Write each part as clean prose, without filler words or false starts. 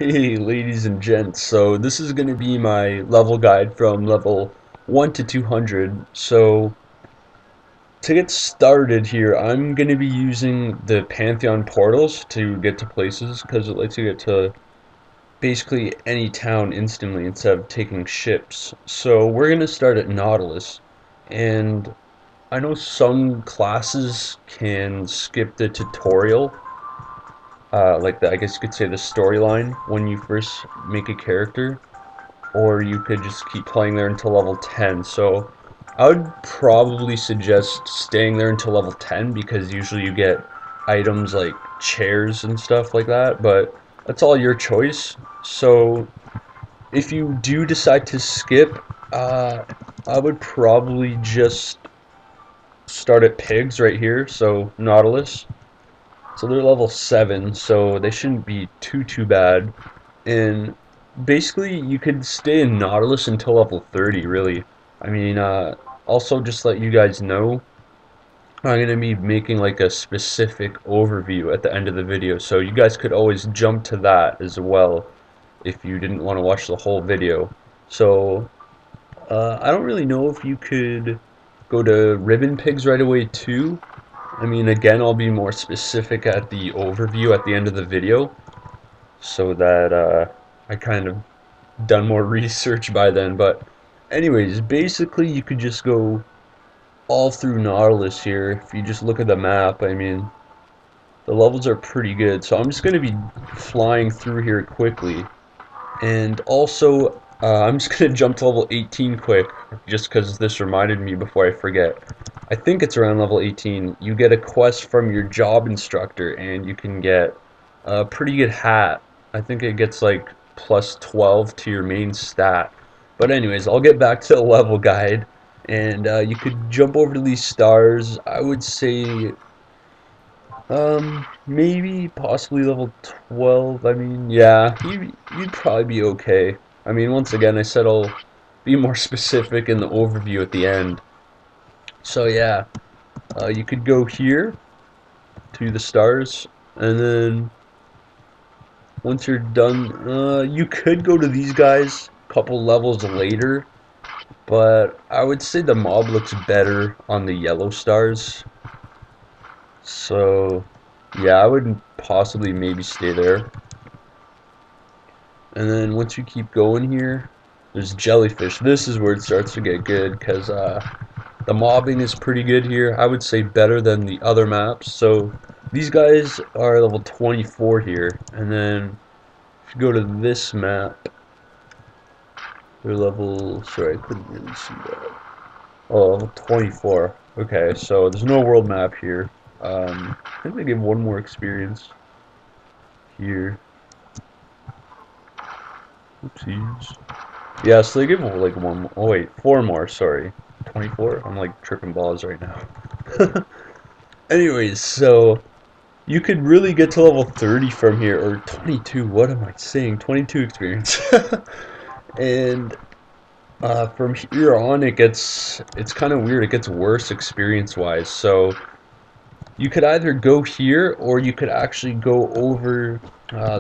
Hey ladies and gents, so this is going to be my level guide from level 1 to 200. So to get started here, I'm going to be using the Pantheon portals to get to places because it lets you get to basically any town instantly instead of taking ships. So we're going to start at Nautilus, and I know some classes can skip the tutorial, like I guess you could say the storyline when you first make a character, or you could just keep playing there until level 10. So I would probably suggest staying there until level 10 because usually you get items like chairs and stuff like that, but that's all your choice. So if you do decide to skip, I would probably just start at pigs right here, so Nautilus. So they're level 7, so they shouldn't be too bad. And basically, you could stay in Nautilus until level 30, really. I mean, also just let you guys know, I'm going to be making like a specific overview at the end of the video, so you guys could always jump to that as well if you didn't want to watch the whole video. So, I don't really know if you could go to Ribbon Pigs right away too. I mean, again, I'll be more specific at the overview at the end of the video, so that I kind of done more research by then. But anyways, basically you could just go all through Nautilus here. If you just look at the map, I mean, the levels are pretty good. So I'm just going to be flying through here quickly. And also, I'm just going to jump to level 18 quick, just because this reminded me before I forget. I think it's around level 18. You get a quest from your job instructor, and you can get a pretty good hat. I think it gets like plus 12 to your main stat. But anyways, I'll get back to the level guide, and you could jump over to these stars. I would say maybe possibly level 12. I mean, yeah, you'd probably be okay. I mean, once again, I said I'll be more specific in the overview at the end. So yeah, you could go here to the stars, and then once you're done, you could go to these guys a couple levels later, but I would say the mob looks better on the yellow stars. So yeah, I would possibly maybe stay there. And then once you keep going here, there's Jellyfish. This is where it starts to get good because the mobbing is pretty good here. I would say better than the other maps. So these guys are level 24 here. And then if you go to this map, they're level, sorry, I couldn't really see that. Oh, level 24. Okay, so there's no world map here. I think they give one more experience here. Oopsies. Yeah, so they give like one. Oh wait, four more. Sorry, 24. I'm like tripping balls right now. Anyways, so you could really get to level 30 from here, or 22. What am I saying? 22 experience. And from here on, it's kind of weird. It gets worse experience-wise. So you could either go here, or you could actually go over.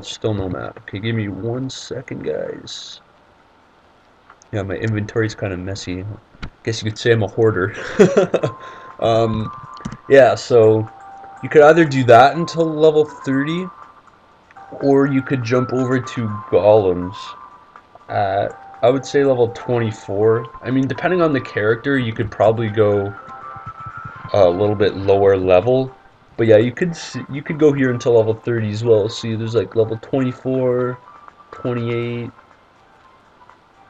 Still no map. Okay, give me 1 second, guys. Yeah, my inventory's kind of messy. Guess you could say I'm a hoarder. um, yeah, so you could either do that until level 30, or you could jump over to golems at, I would say, level 24. I mean, depending on the character, you could probably go a little bit lower level. But yeah, you could go here until level 30 as well. See, there's like level 24, 28,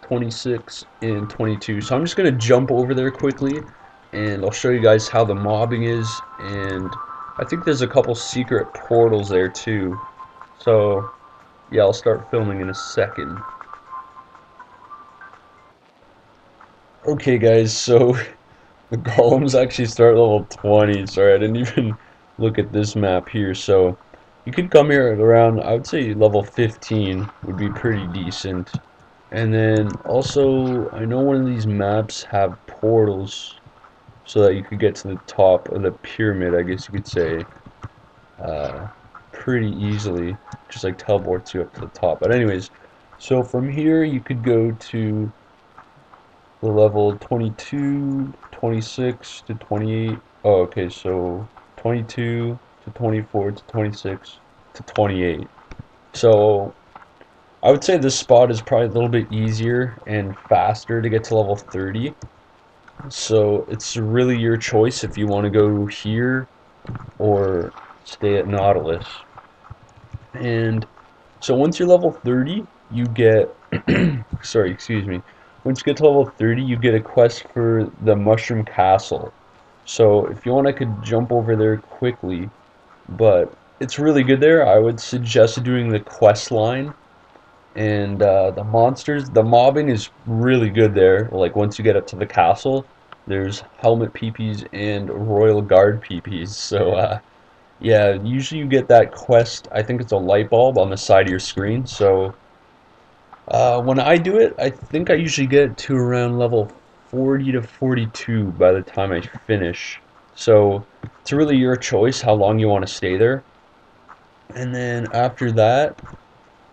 26, and 22. So I'm just going to jump over there quickly, and I'll show you guys how the mobbing is, and I think there's a couple secret portals there too. So yeah, I'll start filming in a second. Okay guys, so the golems actually start level 20. Sorry, I didn't even look at this map here. So you could come here at around, I would say level 15 would be pretty decent. And then also, I know one of these maps have portals so that you could get to the top of the pyramid, I guess you could say, uh, pretty easily. Just like teleports you up to the top. But anyways, so from here you could go to the level 22, 26 to 28. Oh, okay, so 22 to 24 to 26 to 28. So I would say this spot is probably a little bit easier and faster to get to level 30. So it's really your choice if you want to go here or stay at Nautilus. And so once you're level 30, you get, sorry, excuse me. Once you get to level 30, you get a quest for the Mushroom Castle. So if you want, I could jump over there quickly, but it's really good there. I would suggest doing the quest line. And the monsters, the mobbing is really good there. Like once you get up to the castle, there's helmet PPs and royal guard PPs. So yeah, usually you get that quest. I think it's a light bulb on the side of your screen. So when I do it, I think I usually get to around level 40 to 42 by the time I finish. So it's really your choice how long you want to stay there. And then after that,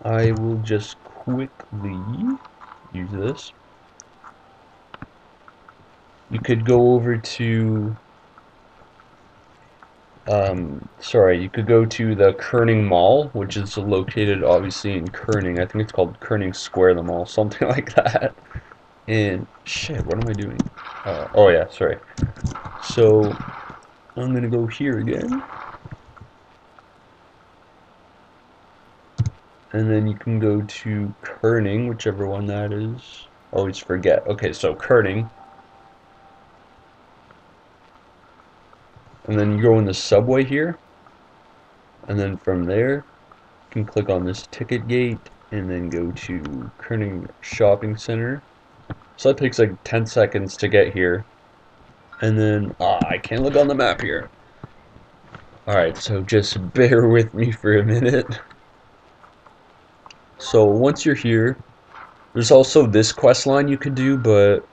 I will just quickly use this. You could go over to, you could go to the Kerning Mall, which is located obviously in Kerning. I think it's called Kerning Square, the mall, something like that. And shit, what am I doing? Oh yeah, sorry. So I'm gonna go here again. And then you can go to Kerning, whichever one that is. Always forget. Okay, so Kerning. And then you go in the subway here. And then from there, you can click on this ticket gate and then go to Kerning Shopping Center. So that takes like 10 seconds to get here. And then, I can't look on the map here. Alright, so just bear with me for a minute. So once you're here, there's also this quest line you could do, but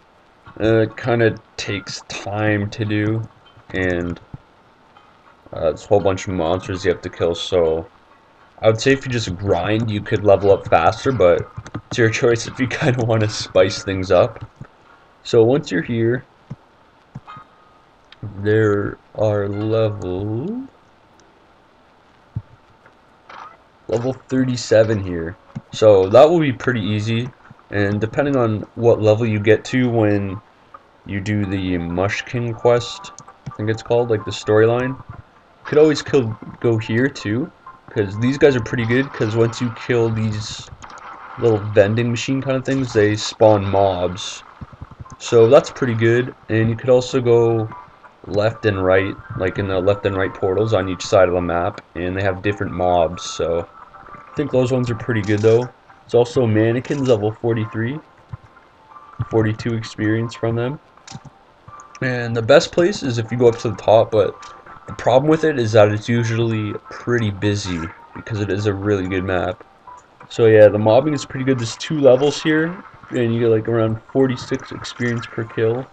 it kind of takes time to do, and there's a whole bunch of monsters you have to kill, so I would say if you just grind, you could level up faster, but it's your choice if you kind of want to spice things up. So once you're here, there are level 37 here. So that will be pretty easy, and depending on what level you get to when you do the Mushkin quest, I think it's called, like the storyline, you could always go here too, because these guys are pretty good, because once you kill these little vending machine kind of things, they spawn mobs. So that's pretty good, and you could also go left and right, like in the left and right portals on each side of the map, and they have different mobs, so I think those ones are pretty good though. It's also mannequins level 43, 42 experience from them. And the best place is if you go up to the top, but the problem with it is that it's usually pretty busy because it is a really good map. So yeah, the mobbing is pretty good. There's 2 levels here, and you get like around 46 experience per kill.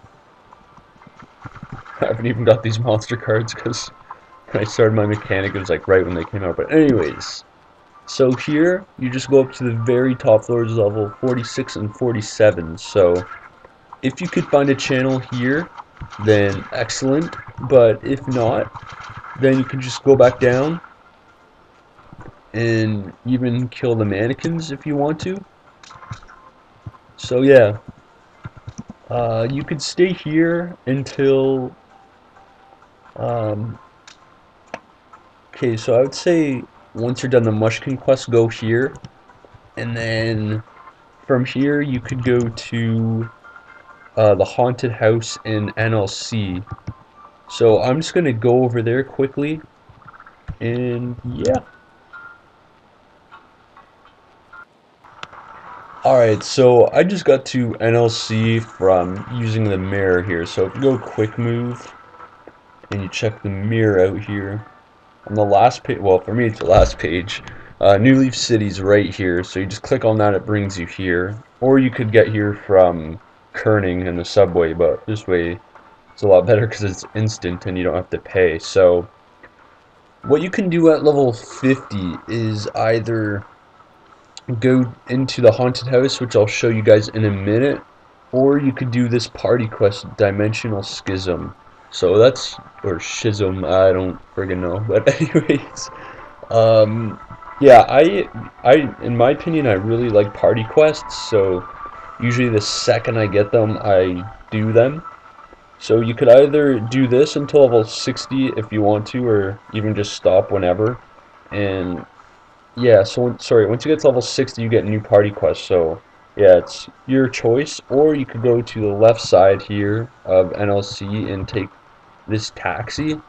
I haven't even got these monster cards because when I started my mechanic, it was like right when they came out. But anyways, so here you just go up to the very top floors, level 46 and 47. So if you could find a channel here, then excellent. But if not, then you can just go back down and even kill the mannequins if you want to. So yeah, you could stay here until okay, so I would say once you're done the Mushkin quest, go here, and then from here you could go to the haunted house in NLC. So I'm just gonna go over there quickly, and yeah. Alright, so I just got to NLC from using the mirror here. So if you go quick move and you check the mirror out here on the last page, well for me it's the last page, New Leaf City's right here, so you just click on that, it brings you here. Or you could get here from Kerning in the subway, but this way it's a lot better because it's instant and you don't have to pay. So What you can do at level 50 is either go into the haunted house, which I'll show you guys in a minute, or you could do this party quest, Dimensional Schism. So that's, or Schism, I don't friggin' know, but anyways, yeah, in my opinion, I really like party quests, so usually the second I get them, I do them. So you could either do this until level 60 if you want to, or even just stop whenever. And yeah, so sorry, once you get to level 60, you get new party quests. So yeah, it's your choice, or you could go to the left side here of NLC and take this taxi,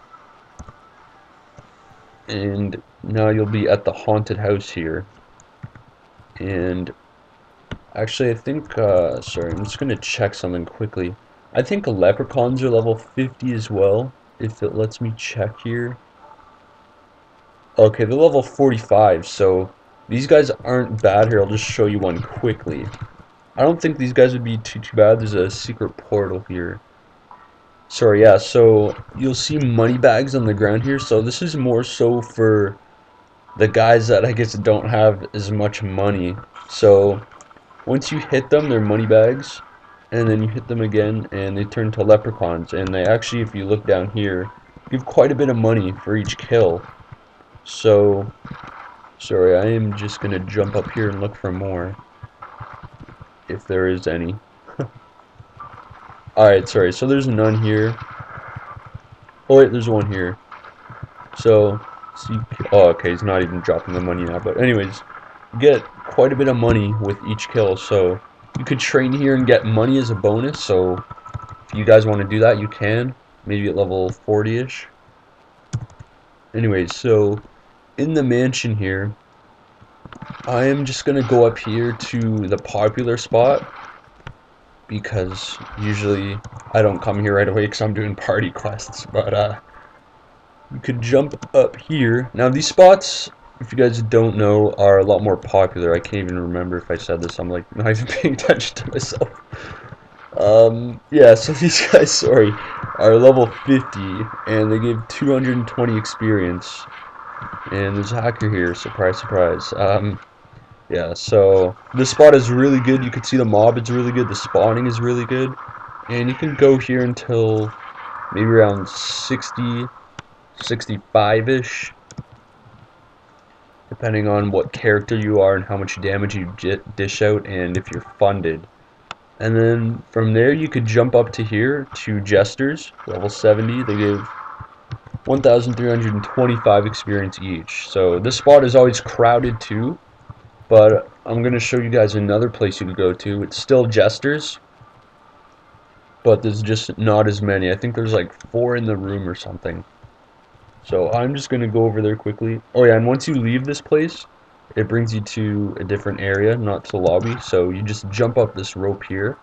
and now you'll be at the haunted house here. And actually, I think, sorry, I'm just gonna check something quickly. I think leprechauns are level 50 as well, if it lets me check here. Okay, they're level 45, so these guys aren't bad here. I'll just show you one quickly. I don't think these guys would be too bad. There's a secret portal here. Sorry, yeah, so you'll see money bags on the ground here. So this is more so for the guys that I guess don't have as much money. So once you hit them, they're money bags, and then you hit them again, and they turn to leprechauns. And they actually, if you look down here, give quite a bit of money for each kill. So, sorry, I am just gonna jump up here and look for more, if there is any. Alright, sorry, so there's none here. Oh wait, there's one here. So, see, oh, okay, he's not even dropping the money now. But anyways, you get quite a bit of money with each kill. So you could train here and get money as a bonus. So if you guys want to do that, you can. Maybe at level 40-ish. Anyways, so in the mansion here, I am just going to go up here to the popular spot, because usually I don't come here right away because I'm doing party quests. But you could jump up here. Now these spots, if you guys don't know, are a lot more popular. I can't even remember if I said this. I'm like not even paying attention to myself. Yeah, so these guys, sorry, are level 50, and they give 220 experience. And there's a hacker here, surprise, surprise. Yeah, so this spot is really good. You can see the mob is really good. The spawning is really good. And you can go here until maybe around 60, 65-ish, depending on what character you are and how much damage you dish out, and if you're funded. And then from there you could jump up to here to Jesters, level 70. They give 1,325 experience each. So this spot is always crowded too, but I'm going to show you guys another place you could go to. It's still Jesters, but there's just not as many. I think there's like 4 in the room or something. So I'm just going to go over there quickly. Oh yeah, and once you leave this place, it brings you to a different area, not to the lobby. So you just jump up this rope here,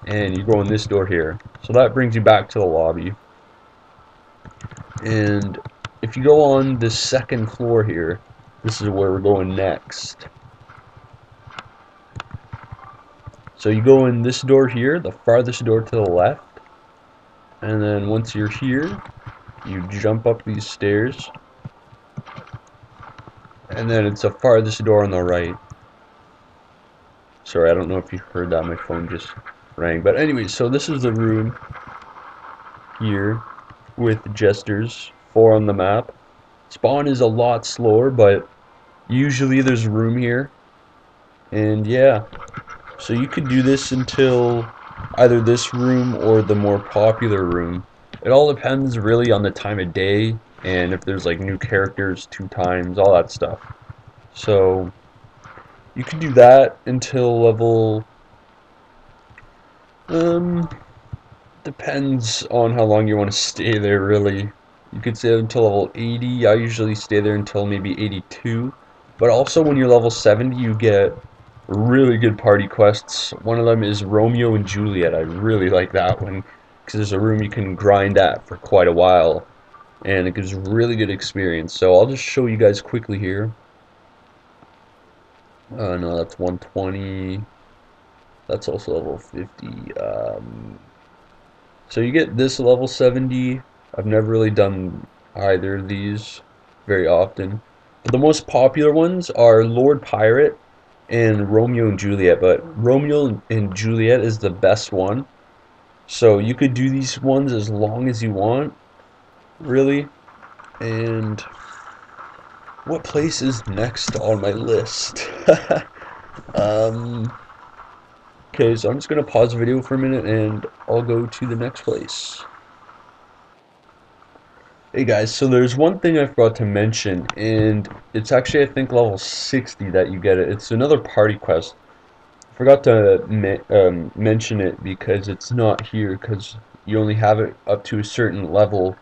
and you go in this door here. So that brings you back to the lobby. And if you go on the second floor here, this is where we're going next. So you go in this door here, the farthest door to the left. And then once you're here, you jump up these stairs, and then it's the farthest door on the right. Sorry, I don't know if you heard that, my phone just rang. But anyway, so this is the room here with Jesters, 4 on the map. Spawn is a lot slower, but usually there's room here. And yeah, so you could do this until either this room or the more popular room. It all depends really on the time of day, and if there's like new characters 2 times, all that stuff. So you could do that until level, depends on how long you want to stay there really. You could stay until level 80. I usually stay there until maybe 82. But also when you're level 70, you get really good party quests. One of them is Romeo and Juliet. I really like that one, because there's a room you can grind at for quite a while, and it gives really good experience. So I'll just show you guys quickly here. No, that's 120. That's also level 50. So you get this level 70. I've never really done either of these. very often. But the most popular ones are Lord Pirate and Romeo and Juliet, but Romeo and Juliet is the best one. So you could do these ones as long as you want, really. And what place is next on my list? um, okay, so I'm just gonna pause the video for a minute and I'll go to the next place. Hey guys, so there's one thing I forgot to mention, and it's actually I think level 60 that you get it. It's another party quest. I forgot to mention it because it's not here because you only have it up to a certain level,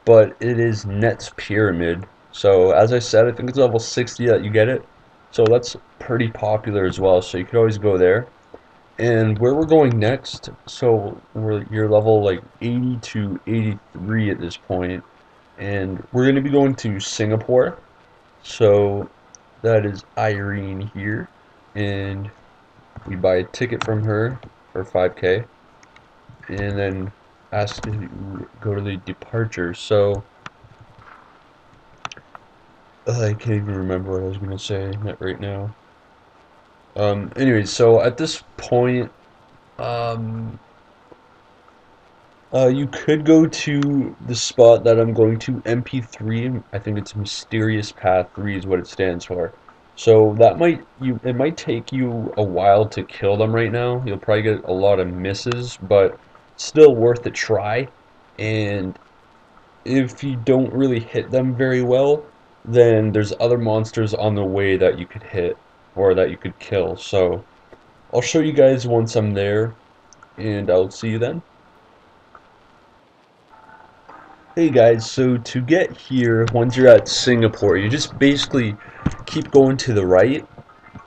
but it is Net's Pyramid. So as I said, I think it's level 60 that you get it. So that's pretty popular as well, so you could always go there. And where we're going next, so you're level like 80 to 83 at this point, and we're going to be going to Singapore. So that is Irene here, and we buy a ticket from her for 5K, and then ask to go to the departure. So I can't even remember what I was going to say right now. Anyways, so at this point, um, you could go to the spot that I'm going to, MP3. I think it's Mysterious Path 3 is what it stands for. So that it might take you a while to kill them right now. You'll probably get a lot of misses, but still worth a try. And if you don't really hit them very well, then there's other monsters on the way that you could hit or that you could kill. So I'll show you guys once I'm there, and I'll see you then. Hey guys, so to get here, once you're at Singapore, you just basically keep going to the right,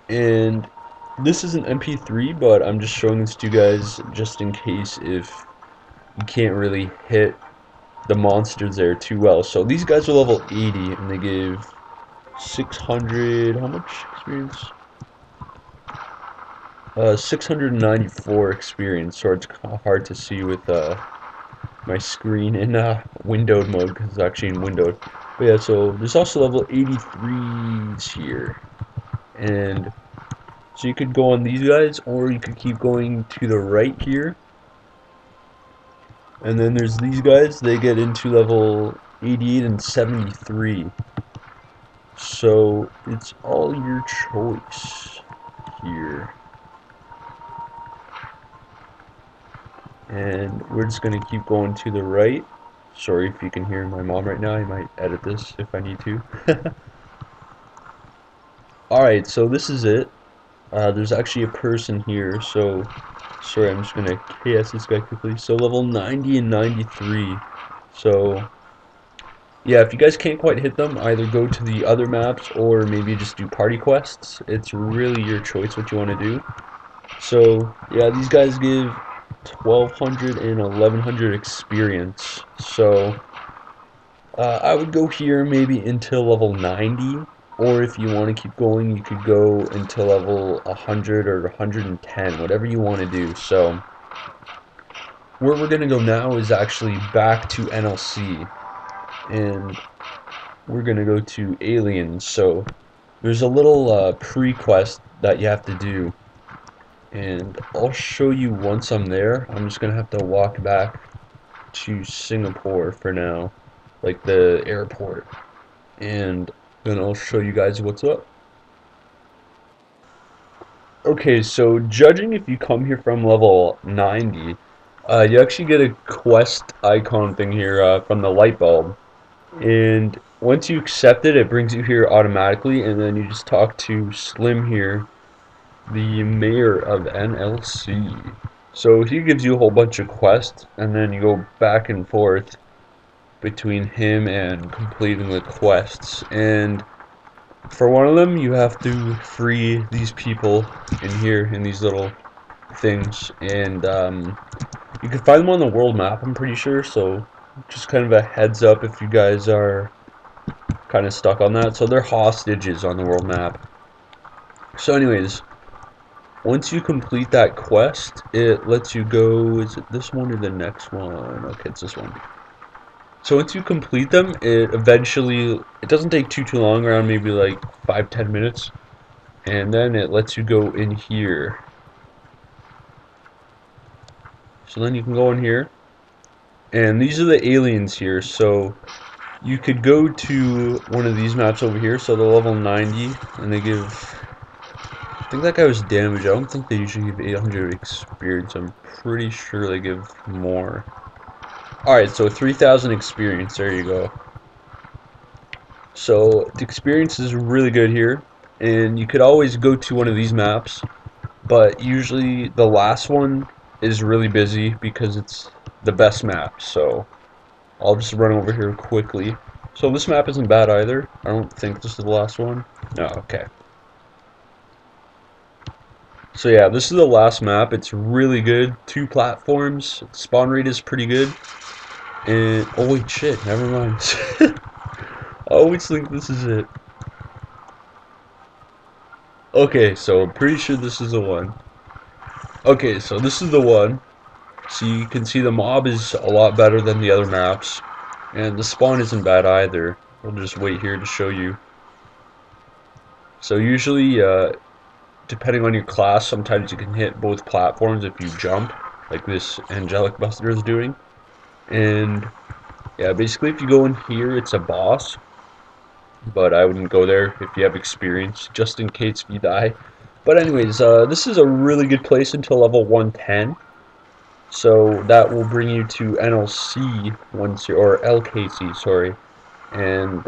and this is an MP3, but I'm just showing this to you guys just in case if you can't really hit the monsters there too well. So these guys are level 80, and they give 600, how much experience? 694 experience, so it's hard to see with my screen in windowed mode because it's actually in windowed. But yeah, so there's also level 83s here, and so you could go on these guys, or you could keep going to the right here, and then there's these guys. They get into level 88 and 73. So it's all your choice here. And we're just gonna keep going to the right. Sorry if you can hear my mom right now. I might edit this if I need to. Alright, so this is it. There's actually a person here, so sorry, I'm just gonna KS this guy quickly. So level 90 and 93. So yeah, if you guys can't quite hit them, either go to the other maps or maybe just do party quests. It's really your choice what you want to do. So yeah, these guys give 1200 and 1100 experience. So I would go here maybe until level 90, or if you want to keep going, you could go until level 100 or 110, whatever you want to do. So where we're going to go now is actually back to NLC, and we're going to go to Aliens. So there's a little pre-quest that you have to do, and I'll show you once I'm there. I'm just going to have to walk back to Singapore for now, like the airport, and then I'll show you guys what's up. Okay, so judging if you come here from level 90, you actually get a quest icon thing here from the light bulb, and once you accept it, it brings you here automatically, and then you just talk to Slim here, the mayor of NLC. So he gives you a whole bunch of quests, and then you go back and forth between him and completing the quests. And for one of them, you have to free these people in here in these little things, and you can find them on the world map, I'm pretty sure. So just kind of a heads up if you guys are kind of stuck on that. So they're hostages on the world map. So anyways, once you complete that quest, it lets you go. Is it this one or the next one? Okay, it's this one. So once you complete them, it doesn't take too long, around maybe like 5-10 minutes, and then it lets you go in here. So then you can go in here, and these are the aliens here. So you could go to one of these maps over here. So they're level 90, and they give. I think that guy was damaged. I don't think they usually give 800 experience. I'm pretty sure they give more. Alright, so 3,000 experience. There you go. So the experience is really good here, and you could always go to one of these maps, but usually the last one is really busy because it's the best map. So I'll just run over here quickly. So this map isn't bad either. I don't think this is the last one. No, okay. So yeah, this is the last map. It's really good. 2 platforms. Spawn rate is pretty good. And oh wait, shit. Never mind. I always think this is it. Okay, so I'm pretty sure this is the one. Okay, so this is the one. So you can see the mob is a lot better than the other maps. And the spawn isn't bad either. We'll just wait here to show you. So usually, depending on your class, sometimes you can hit both platforms if you jump, like this Angelic Buster is doing. And yeah, basically if you go in here, it's a boss. But I wouldn't go there if you have experience, just in case you die. But anyways, this is a really good place until level 110. So that will bring you to NLC once you're, or LKC, sorry. And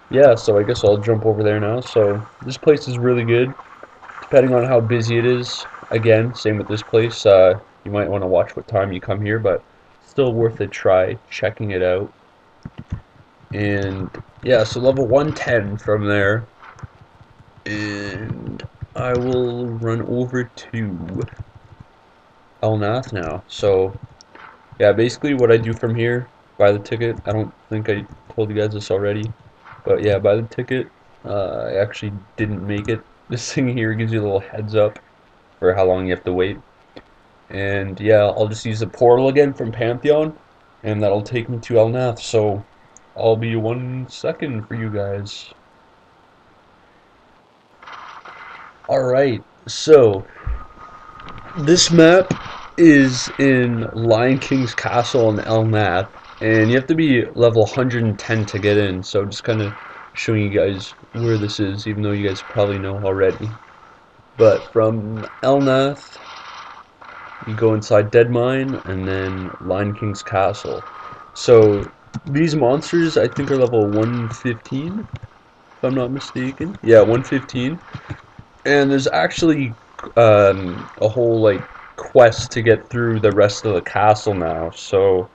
yeah, so I guess I'll jump over there now. So this place is really good, depending on how busy it is. Again, same with this place. You might want to watch what time you come here, but still worth a try checking it out. And yeah, so level 110 from there. And I will run over to Elnath now. So yeah, basically what I do from here, buy the ticket. I don't think I told you guys this already, but yeah, buy the ticket. I actually didn't make it. This thing here gives you a little heads up for how long you have to wait. And yeah, I'll just use the portal again from Pantheon, and that'll take me to Elnath. So I'll be 1 second for you guys. Alright, so this map is in Lion King's Castle in Elnath, and you have to be level 110 to get in, so just kind of showing you guys where this is, even though you guys probably know already. But from Elnath, you go inside Deadmine, and then Lion King's Castle. So these monsters, I think, are level 115, if I'm not mistaken. Yeah, 115. And there's actually a whole like quest to get through the rest of the castle now. So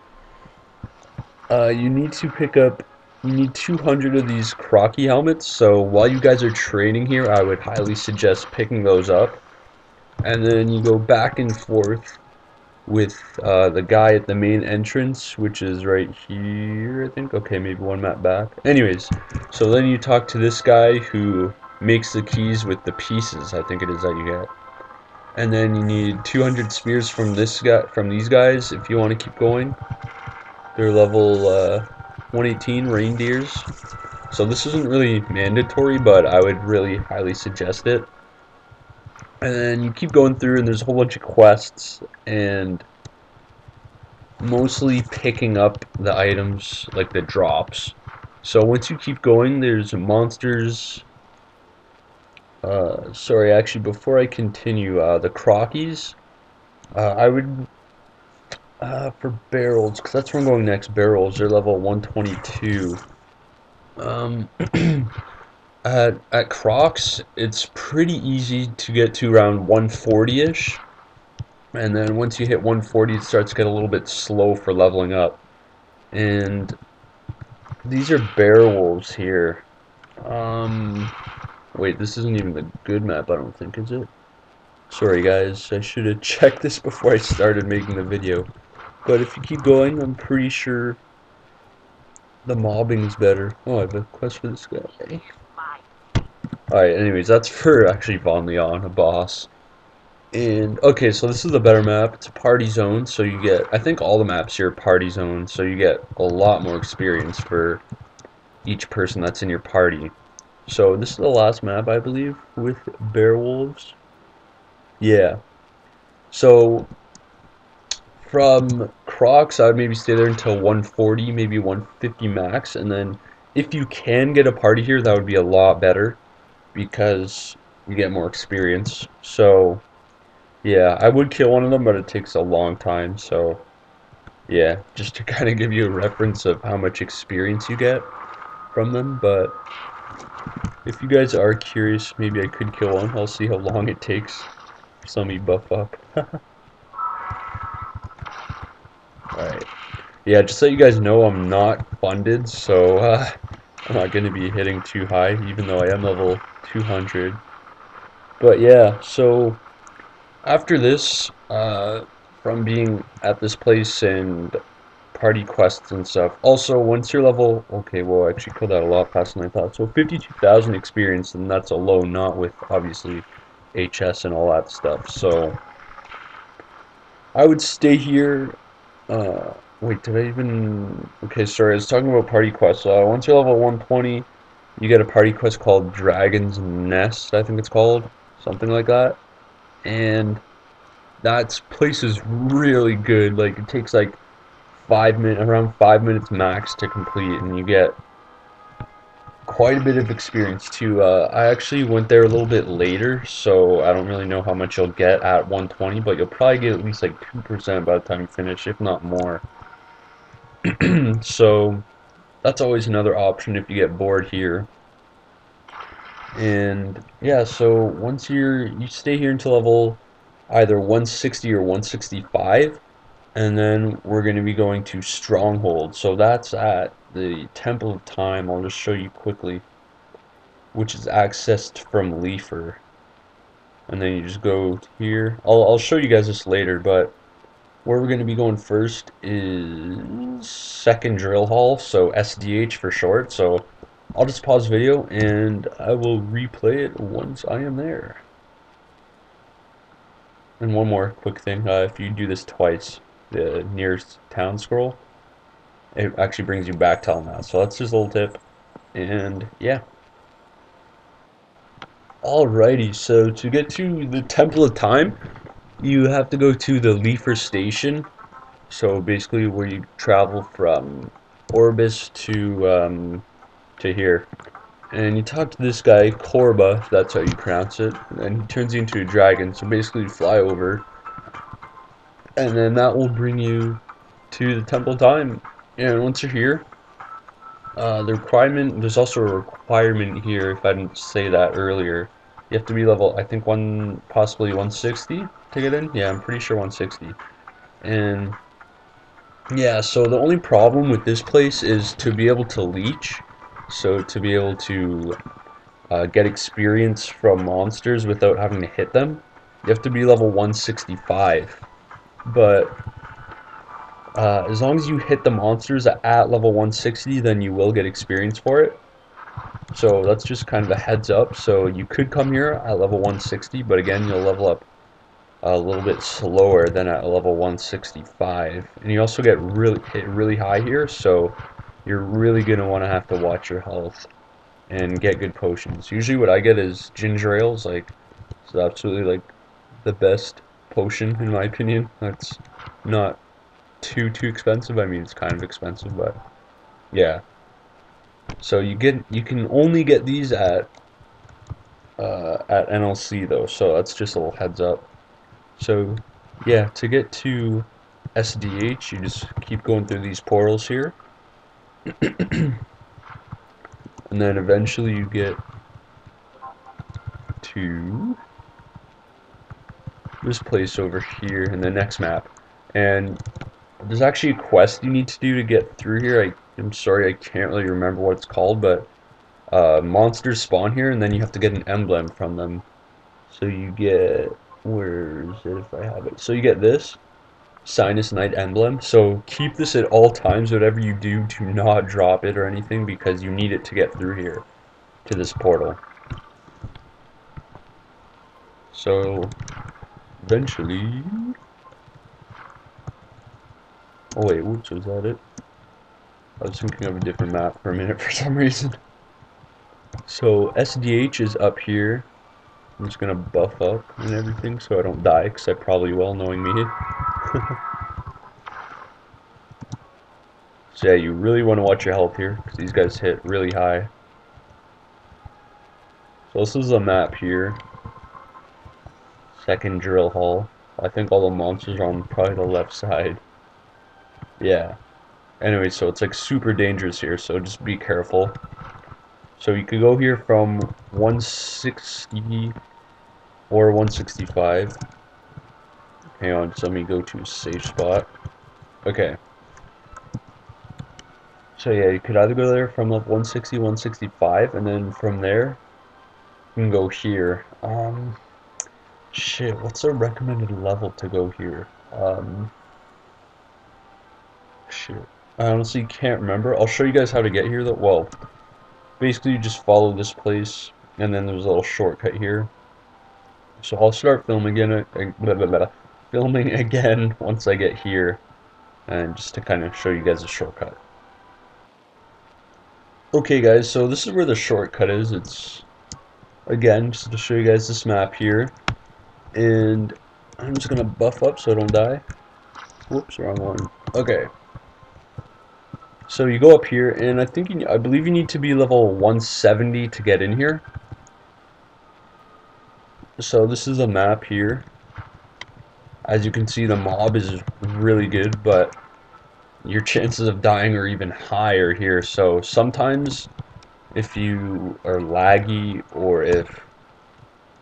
you need to pick up. You need 200 of these crocky helmets. So while you guys are training here, I would highly suggest picking those up. And then you go back and forth with the guy at the main entrance, which is right here, I think. Okay, maybe 1 map back. Anyways, so then you talk to this guy who makes the keys with the pieces, I think it is, that you get. And then you need 200 spears from this guy, from these guys, if you want to keep going. They're level 118 reindeers. So this isn't really mandatory, but I would really highly suggest it. And then you keep going through, and there's a whole bunch of quests, and mostly picking up the items, like the drops. So once you keep going, there's monsters. Sorry, actually, before I continue, the crockies, I would, for barrels, because that's where I'm going next, barrels, they're level 122. Um, at Crocs, it's pretty easy to get to around 140-ish. And then once you hit 140, it starts to get a little bit slow for leveling up. And these are bear wolves here. Wait, this isn't even the good map, I don't think, is it? Sorry guys, I should have checked this before I started making the video. But if you keep going, I'm pretty sure the mobbing is better. Oh, I have a quest for this guy. Alright, anyways, that's for actually Von Leon, a boss. And okay, so this is the better map. It's a party zone, so you get, I think all the maps here are party zone, so you get a lot more experience for each person that's in your party. So this is the last map, I believe, with bear wolves. Yeah. So from Crocs, I would maybe stay there until 140, maybe 150 max, and then if you can get a party here, that would be a lot better because you get more experience. So yeah, I would kill one of them, but it takes a long time. So yeah, just to kind of give you a reference of how much experience you get from them. But if you guys are curious, maybe I could kill one. I'll see how long it takes for somebody buff up. Alright. Yeah, just so you guys know, I'm not funded, so I'm not going to be hitting too high, even though I am level 200. But yeah, so after this, from being at this place and party quests and stuff. Also, once you're level, okay, well, I actually killed that a lot faster than I thought. So 52,000 experience, and that's alone, not with obviously HS and all that stuff. So I would stay here. Wait, did I even? Okay, sorry, I was talking about party quests. Once you're level 120, you get a party quest called Dragon's Nest, I think it's called, something like that. And that place is really good. Like it takes like 5 minutes, around 5 minutes max to complete, and you get quite a bit of experience too. I actually went there a little bit later, so I don't really know how much you'll get at 120, but you'll probably get at least like 2% by the time you finish, if not more. So that's always another option if you get bored here. And yeah, so once you stay here until level either 160 or 165, and then we're going to be going to Stronghold. So that's at the Temple of Time. I'll just show you quickly, which is accessed from Leafer. And then you just go here. I'll show you guys this later, but where we're going to be going first is Second Drill Hall, so SDH for short. So I'll just pause video and I will replay it once I am there. And one more quick thing, if you do this twice, the nearest town scroll, it actually brings you back to Elmaz. So that's just a little tip. And yeah. Alrighty, so to get to the Temple of Time, you have to go to the Leafer Station. So basically where you travel from Orbis to here. And you talk to this guy, Korba, if that's how you pronounce it, and he turns you into a dragon. So basically you fly over, and then that will bring you to the Temple of Time. And once you're here, there's also a requirement here, if I didn't say that earlier. You have to be level, I think possibly 160 to get in. Yeah, I'm pretty sure 160. And yeah, so the only problem with this place is to be able to leech. So to be able to get experience from monsters without having to hit them, you have to be level 165. But as long as you hit the monsters at level 160, then you will get experience for it. So that's just kind of a heads up. So you could come here at level 160, but again, you'll level up a little bit slower than at level 165. And you also get hit really high here, so you're really going to want to have to watch your health and get good potions. Usually what I get is ginger ales, like, it's absolutely like the best potion in my opinion. That's not too expensive. I mean, it's kind of expensive, but yeah. So you can only get these at NLC though, so that's just a little heads up. So yeah, to get to SDH, you just keep going through these portals here, and then eventually you get to this place over here in the next map. And there's actually a quest you need to do to get through here. I'm sorry, I can't really remember what it's called, but monsters spawn here, and then you have to get an emblem from them. So you get, where is it if I have it? So you get this Sinus Knight emblem. So keep this at all times. Whatever you do not drop it or anything because you need it to get through here to this portal. So eventually. Oh wait, whoops, was that it? I was thinking of a different map for a minute for some reason. So SDH is up here. I'm just gonna buff up and everything so I don't die, because I probably will, knowing me. So yeah, you really want to watch your health here, because these guys hit really high. So this is a map here. Second drill hall. I think all the monsters are on probably the left side. Yeah. Anyway, so it's like super dangerous here, so just be careful. So you could go here from 160 or 165. Hang on, just let me go to a safe spot. Okay. So yeah, you could either go there from like 160, 165, and then from there, you can go here. Shit, what's a recommended level to go here? Shit. I honestly can't remember. I'll show you guys how to get here though. Well, basically you just follow this place, and then there's a little shortcut here. So I'll start filming again, filming again once I get here, and just to kind of show you guys a shortcut. Okay guys, so this is where the shortcut is. It's, again, just to show you guys this map here. And I'm just gonna buff up so I don't die. Whoops, wrong one. Okay. So you go up here, and I believe you need to be level 170 to get in here. So this is a map here. As you can see, the mob is really good, but your chances of dying are even higher here. So sometimes, if you are laggy or if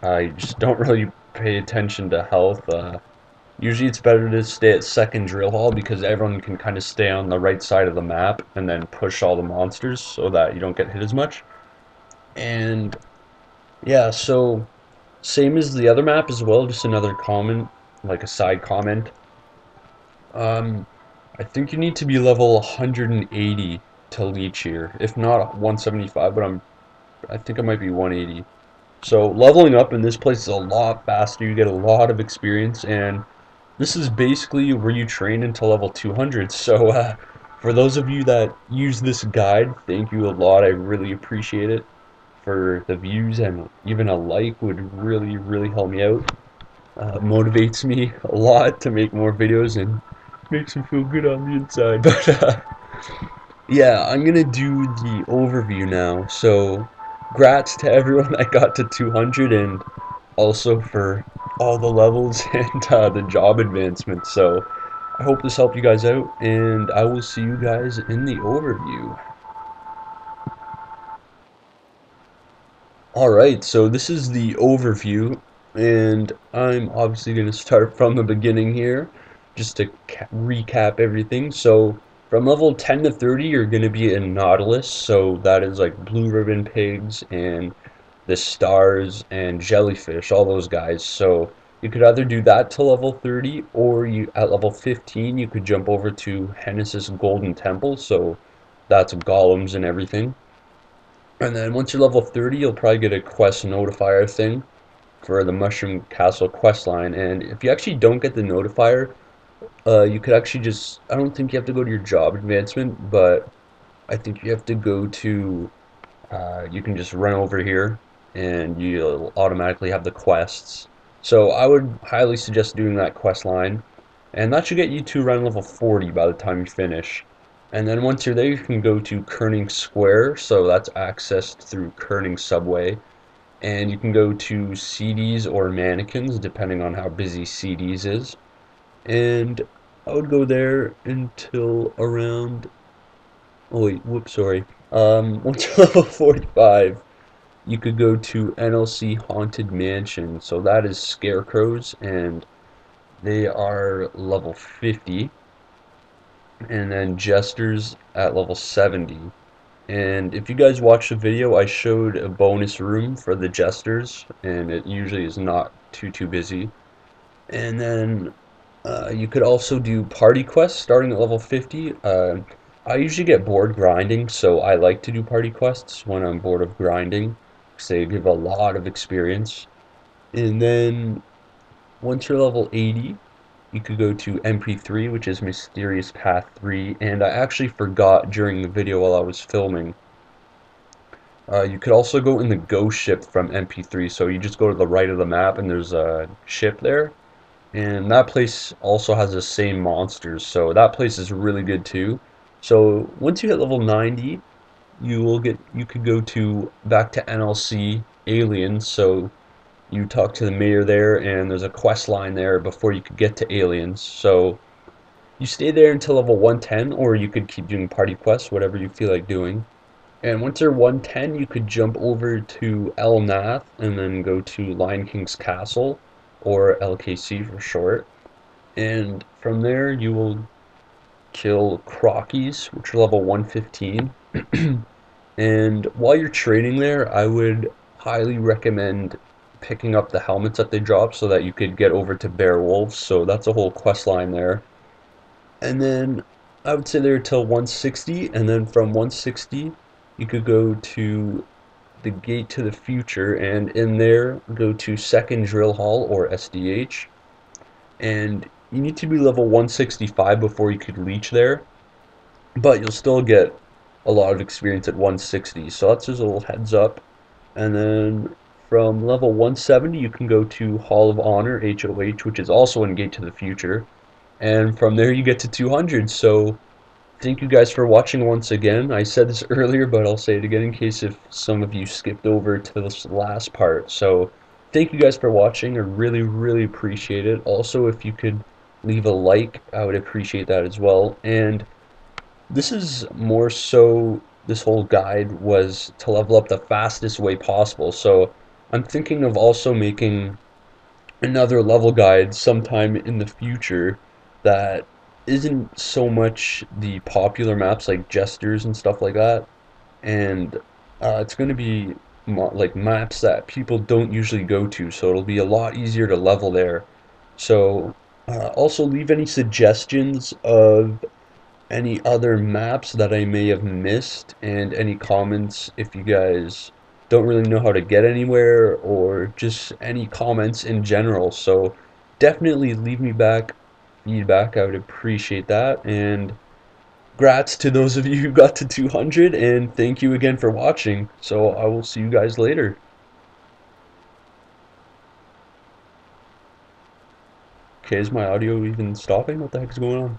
you just don't really pay attention to health, usually it's better to stay at second drill hall, because everyone can kind of stay on the right side of the map and then push all the monsters so that you don't get hit as much. And yeah, so same as the other map as well, just another comment, like a side comment. I think you need to be level 180 to leech here, if not 175, but I think it might be 180. So leveling up in this place is a lot faster. You get a lot of experience, and this is basically where you train into level 200. So for those of you that use this guide, thank you a lot. I really appreciate it. For the views, and even a like would really, really help me out. Motivates me a lot to make more videos and makes me feel good on the inside. But yeah, I'm gonna do the overview now. So, grats to everyone that got to 200, and also for all the levels and the job advancements. So, I hope this helped you guys out, and I will see you guys in the overview. Alright, so this is the overview, and I'm obviously going to start from the beginning here, just to recap everything. So, from level 10 to 30, you're going to be in Nautilus, so that is like blue ribbon pigs, and the stars, and jellyfish, all those guys. So, you could either do that to level 30, or you at level 15, you could jump over to Hennes's Golden Temple, so that's golems and everything. And then once you're level 30, you'll probably get a quest notifier thing for the Mushroom Castle quest line. And if you actually don't get the notifier, you could actually just, I don't think you have to go to your job advancement, but I think you have to go to, you can just run over here and you'll automatically have the quests. So I would highly suggest doing that quest line. And that should get you to around level 40 by the time you finish. And then once you're there, you can go to Kerning Square, so that's accessed through Kerning Subway. And you can go to CDs or mannequins, depending on how busy CDs is. And I would go there until around, oh wait, whoops, sorry. Once you're level 45, you could go to NLC Haunted Mansion. So that is scarecrows, and they are level 50. And then Jesters at level 70. And if you guys watch the video, I showed a bonus room for the Jesters, and it usually is not too busy. And then you could also do party quests starting at level 50. I usually get bored grinding, so I like to do party quests when I'm bored of grinding, because they give a lot of experience. And then Once you're level 80, you could go to MP3, which is Mysterious Path 3, and I actually forgot during the video while I was filming. You could also go in the ghost ship from MP3, so you just go to the right of the map and there's a ship there. And that place also has the same monsters, so that place is really good too. So once you hit level 90, you could go to back to NLC Aliens, so you talk to the mayor there and there's a quest line there before you could get to Aliens. So you stay there until level 110, or you could keep doing party quests, whatever you feel like doing. And once you're 110, you could jump over to El Nath and then go to Lion King's Castle, or LKC for short. And from there, you will kill Crockies, which are level 115. And while you're trading there, I would highly recommend picking up the helmets that they drop so that you could get over to Bear Wolves. So that's a whole quest line there. And then I would say there till 160, and then from 160, you could go to the Gate to the Future, and in there, go to Second Drill Hall, or SDH. And you need to be level 165 before you could leech there, but you'll still get a lot of experience at 160, so that's just a little heads up. And then from level 170, you can go to Hall of Honor, HOH, which is also in Gate to the Future, and from there you get to 200. So thank you guys for watching once again. I said this earlier, but I'll say it again in case if some of you skipped over to this last part. So thank you guys for watching. I really, really appreciate it. Also, if you could leave a like, I would appreciate that as well. And this is more so, this whole guide was to level up the fastest way possible. So I'm thinking of also making another level guide sometime in the future that isn't so much the popular maps like Jesters and stuff like that, and it's going to be like maps that people don't usually go to, so it'll be a lot easier to level there. So also leave any suggestions of any other maps that I may have missed, and any comments if you guys don't really know how to get anywhere, or just any comments in general. So definitely leave me back feedback. I would appreciate that. And grats to those of you who got to 200, and thank you again for watching. So I will see you guys later. Okay, is my audio even stopping? What the heck is going on?